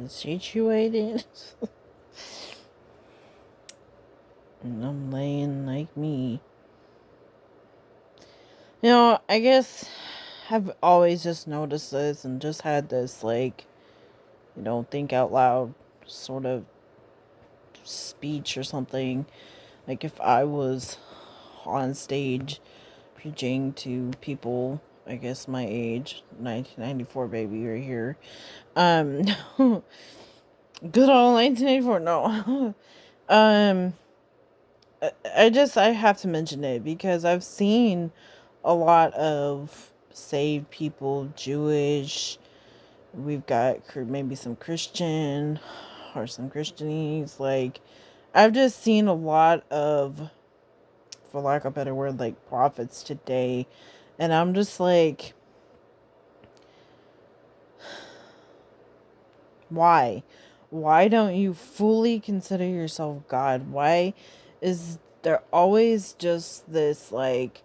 situated. And I'm laying like me. I guess I've always just noticed this and just had this, like, think out loud sort of speech or something. Like, if I was on stage preaching to people, I guess my age, 1994 baby right here. Good old 1984. No. um, I have to mention it because I've seen a lot of saved people, Jewish. We've got maybe some Christian or some Christianese. Like, I've just seen a lot of, for lack of a better word, like prophets today. And I'm just like, why? Why don't you fully consider yourself God? Why is there always just this, like,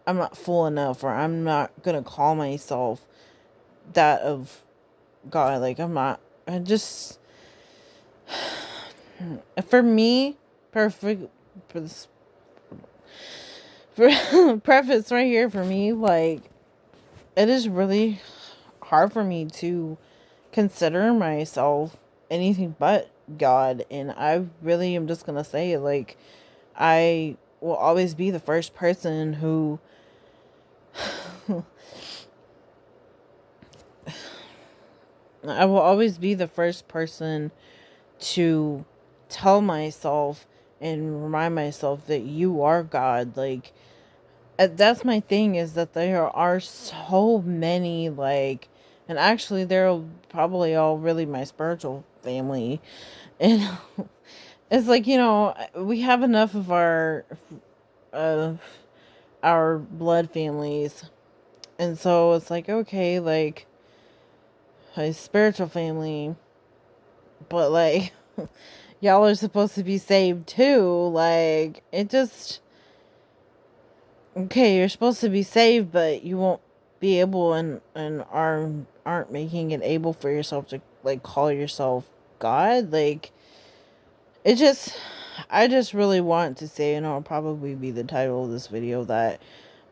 I'm not full enough, or I'm not gonna call myself that of God? Like, I just, for me, perfect, for this, for preface right here, for me, like, it is really hard for me to consider myself anything but God. And I really am just gonna say, like, I will always be the first person who I will always be the first person to tell myself and remind myself that you are God. Like, that's my thing, is that there are so many, like, and actually they're probably all really my spiritual family. And it's like, we have enough of uh, our blood families. And so it's like, okay, like, a spiritual family, but, like, y'all are supposed to be saved too. Like, it just, okay, you're supposed to be saved, but you won't be able, and aren't making it able for yourself to, like, call yourself God. Like, it just, I just really want to say, and it'll probably be the title of this video, that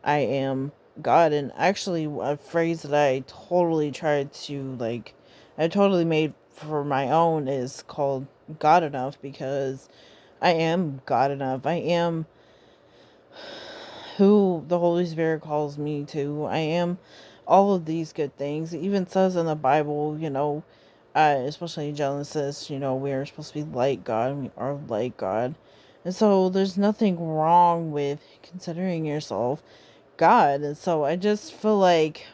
I am God. And actually, a phrase that I totally tried to, like, I totally made for my own is called God enough, because I am God enough. I am who the Holy Spirit calls me to. I am all of these good things. It even says in the Bible, especially Genesis, we are supposed to be like God, and we are like God. And so there's nothing wrong with considering yourself God. And so I just feel like,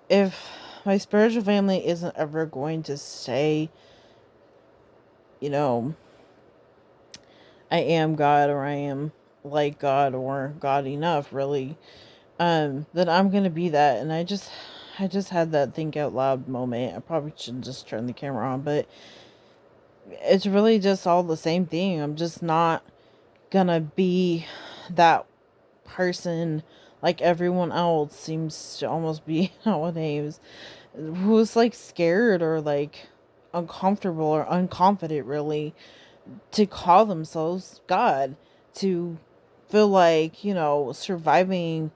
if my spiritual family isn't ever going to say, I am God, or I am like God, or God enough, really, then I'm gonna be that. And I just had that think out loud moment. I probably should just turn the camera on, but it's really just all the same thing. I'm just not gonna be that person like everyone else seems to almost be nowadays, who's, like, scared, or, like, uncomfortable or unconfident, really, to call themselves God, to feel like, surviving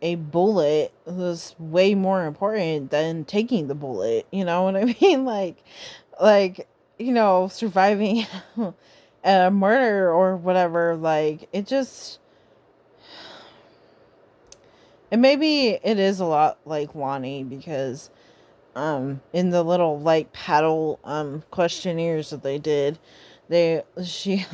a bullet was way more important than taking the bullet. You know what I mean? Like, surviving a murder or whatever. Like, and maybe it is a lot like Lonnie, because in the little, like, paddle questionnaires that they did, she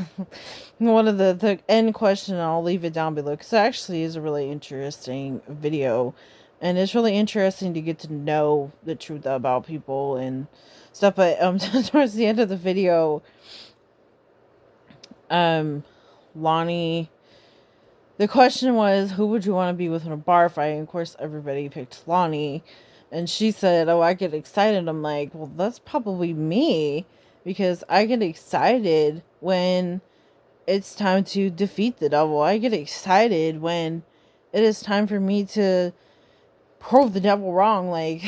one of the end question, I'll leave it down below, because it actually is a really interesting video, and it's really interesting to get to know the truth about people and stuff. But towards the end of the video, Lonnie, the question was, who would you want to be with in a bar fight? And of course, everybody picked Lonnie. And she said, oh, I get excited. I'm like, well, that's probably me, because I get excited when it's time to defeat the devil. I get excited when it is time for me to prove the devil wrong, like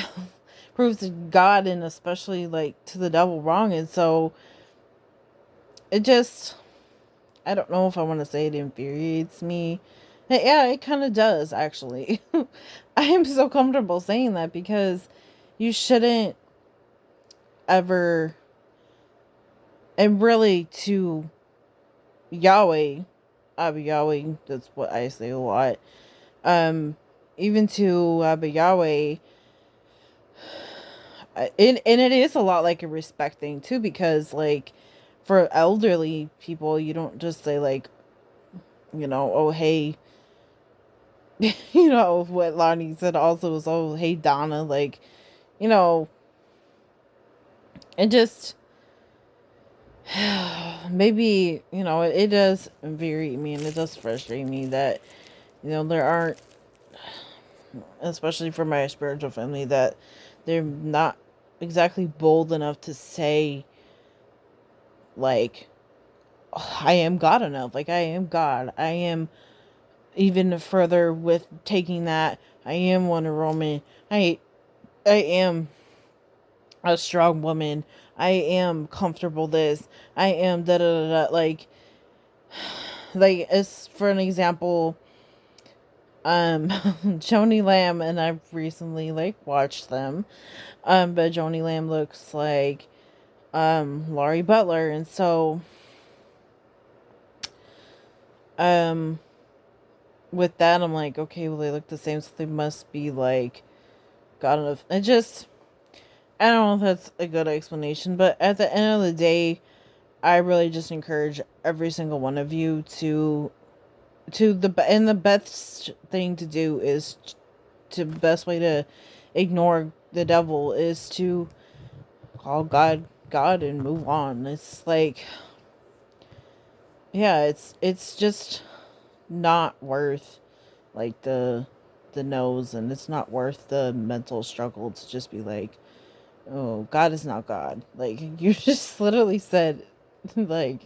proves to God and especially like to the devil wrong. And so it just, I don't know if I want to say it infuriates me. Yeah, it kind of does actually. I am so comfortable saying that because you shouldn't ever, and really to Yahweh, Abba Yahweh, that's what I say a lot. Even to Abba Yahweh, and it is a lot like a respect thing too, because like for elderly people, you don't just say like, oh hey, what Lonnie said also was, oh hey Donna, like, you know, it just maybe, it does infuriate me and it does frustrate me that, there aren't, especially for my spiritual family, that they're not exactly bold enough to say like, oh, I am God enough, like I am God, I am even further with taking that, I am Wonder Woman, I am a strong woman, I am comfortable this, I am da da da da, like as for an example, Joni Lamb, and I've recently like watched them, but Joni Lamb looks like Laurie Butler, and so um with that I'm like, okay, well they look the same, so they must be like God enough. I don't know if that's a good explanation, but at the end of the day, I really just encourage every single one of you and the best thing to do is to best way to ignore the devil is to call God and move on. It's like, yeah, it's just not worth like the nose, and it's not worth the mental struggle to just be like, oh, God is not God. Like you just literally said like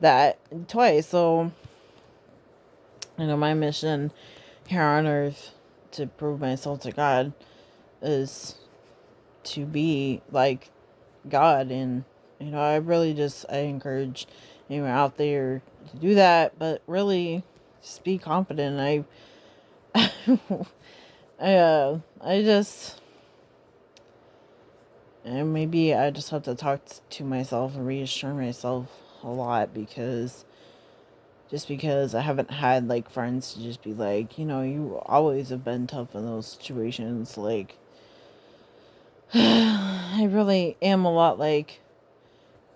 that twice. So, my mission here on earth to prove myself to God is to be like God. And I encourage anyone out there to do that, but really just be confident. I just, and maybe I just have to talk to myself and reassure myself a lot, because I haven't had like friends to just be like, you always have been tough in those situations. Like I really am a lot like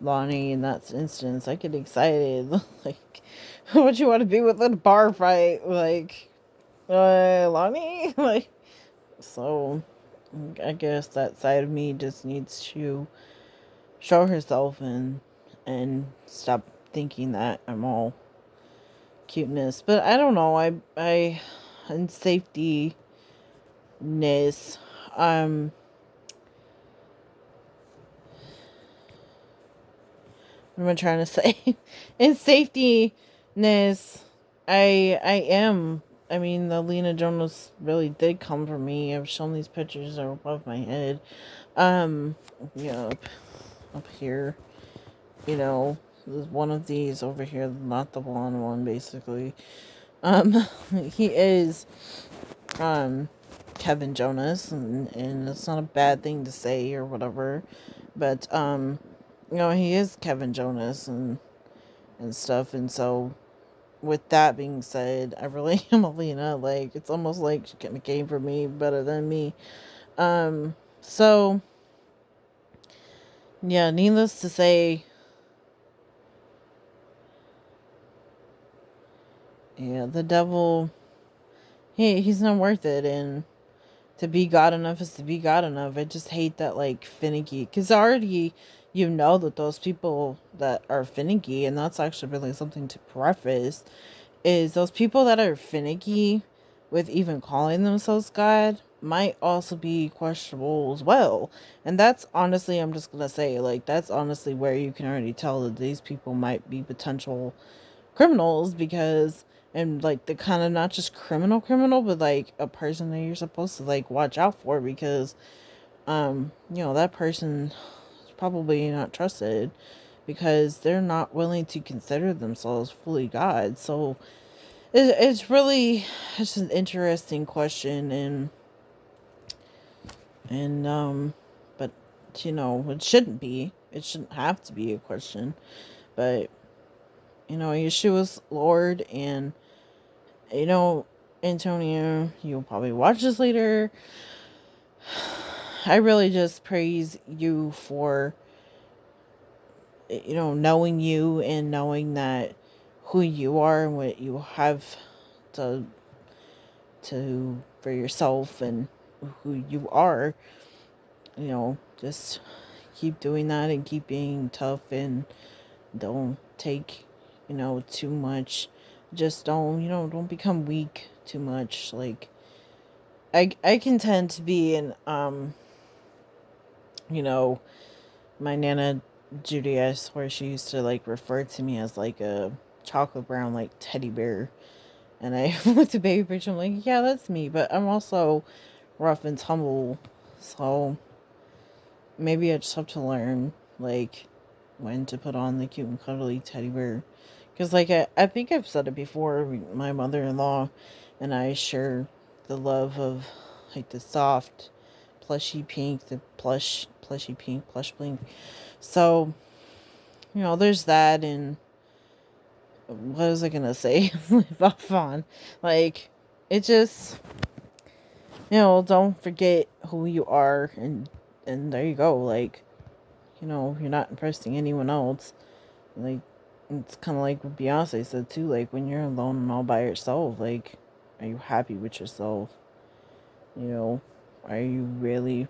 Lonnie in that instance. I get excited. Like, what you want to be with in a bar fight? Like, Lonnie? Like, so I guess that side of me just needs to show herself and stop thinking that I'm all cuteness. But I don't know. In safety ness, what am I trying to say? In safetyness, I am. I mean, the Lena Jonas really did come for me. I've shown these pictures that are above my head. Um, up here, there's one of these over here, not the blonde one, basically. Um, he is, Kevin Jonas, and it's not a bad thing to say or whatever, but, he is Kevin Jonas and stuff, and so with that being said, I really am Alina. Like, it's almost like she kind of came for me better than me. So yeah, needless to say, yeah, the devil, he's not worth it, and to be God enough is to be God enough. I just hate that, like, finicky, because already that those people that are finicky, and that's actually really something to preface, is those people that are finicky with even calling themselves God might also be questionable as well. And that's honestly, I'm just gonna say, like, that's honestly where you can already tell that these people might be potential criminals, because, and like the kind of not just criminal, but like a person that you're supposed to like watch out for, because that person is probably not trusted, because they're not willing to consider themselves fully God. So it's really, it's an interesting question. And but it shouldn't be, it shouldn't have to be a question. But Yeshua's Lord. And Antonio, you'll probably watch this later. I really just praise you for knowing you, and knowing that who you are and what you have to for yourself, and who you are. Just keep doing that, and keep being tough, and don't take too much. Just don't become weak too much. Like, I can tend to be in you know my nana Judy, where she used to like refer to me as like a chocolate brown like teddy bear. And I with the baby picture, I'm like, yeah, that's me. But I'm also rough and tumble. So maybe I just have to learn, like, when to put on the cute and cuddly teddy bear. Because, like, I think I've said it before, my mother-in-law and I share the love of, like, the soft, plushy pink, the plushy pink, plush pink. So, there's that. And what was I gonna say? Live off on. Like, it just, don't forget who you are, and there you go. Like, you're not impressing anyone else. Like, it's kind of like what Beyonce said too. Like, when you're alone and all by yourself, like, are you happy with yourself? Are you really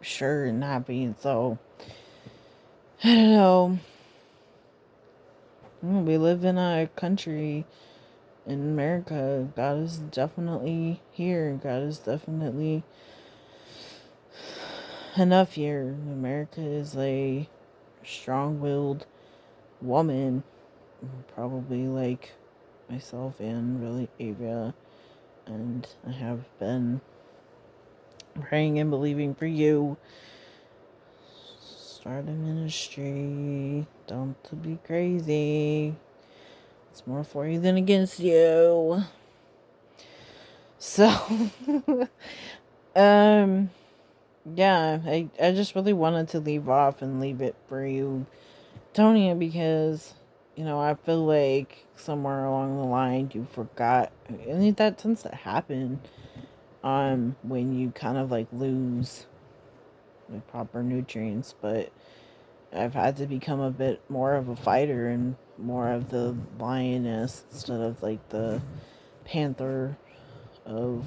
sure and happy? And so, I don't know. We live in a country in America. God is definitely here. God is definitely enough here. America is a strong-willed woman, probably like myself and really Avia. And I have been praying and believing for you. Start a ministry. Don't to be crazy. It's more for you than against you. So, yeah, I just really wanted to leave off and leave it for you, Tonya, because, I feel like somewhere along the line you forgot, and that tends to happen, when you kind of like lose the proper nutrients. But I've had to become a bit more of a fighter, and more of the lioness instead of like the panther of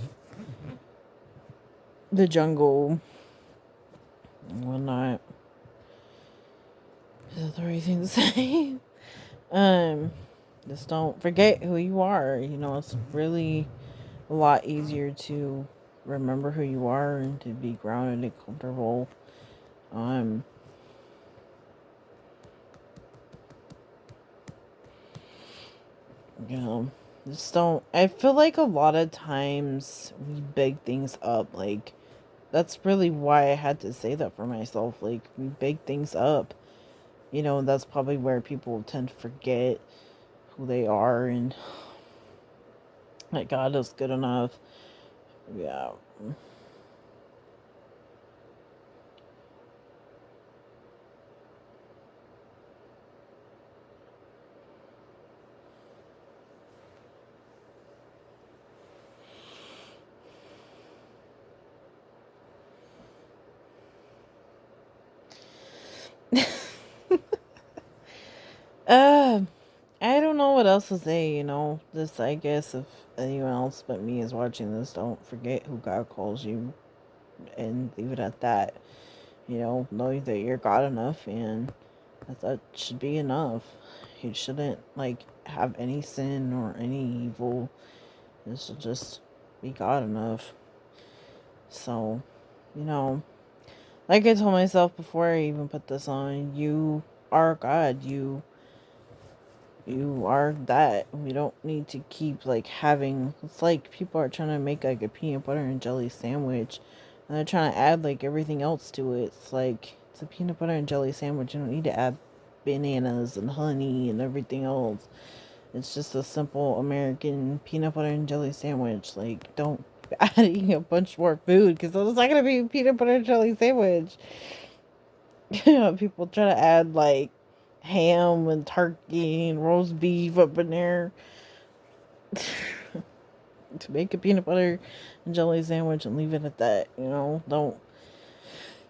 the jungle and whatnot. Is that the right thing to say? um, just don't forget who you are. It's really a lot easier to remember who you are, and to be grounded and comfortable. Um, you know, just don't. I feel like a lot of times we big things up. Like, that's really why I had to say that for myself. Like, we big things up. That's probably where people tend to forget who they are, and that God is good enough. Yeah. Uh, I don't know what else to say. Just, I guess, if anyone else but me is watching this, don't forget who God calls you, and leave it at that. Know that you're God enough, and that should be enough. You shouldn't like have any sin or any evil. It should just be God enough. So, you know, like I told myself before I even put this on, you are God. You You are that. We don't need to keep like having. It's like people are trying to make like a peanut butter and jelly sandwich, and they're trying to add like everything else to it. It's like it's a peanut butter and jelly sandwich. You don't need to add bananas and honey and everything else. It's just a simple American peanut butter and jelly sandwich. Like, don't be adding a bunch more food because it's not gonna be a peanut butter and jelly sandwich. People try to add like ham and turkey and roast beef up in there to make a peanut butter and jelly sandwich and leave it at that. Don't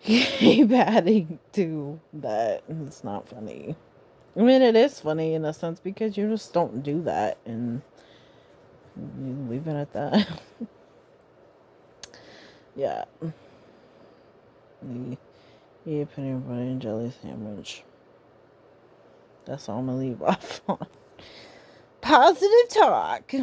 keep adding to that. It's not funny. I mean, it is funny in a sense because you just don't do that and you leave it at that. Yeah. Yeah, peanut butter and jelly sandwich. That's all I'm gonna leave off on. Positive talk.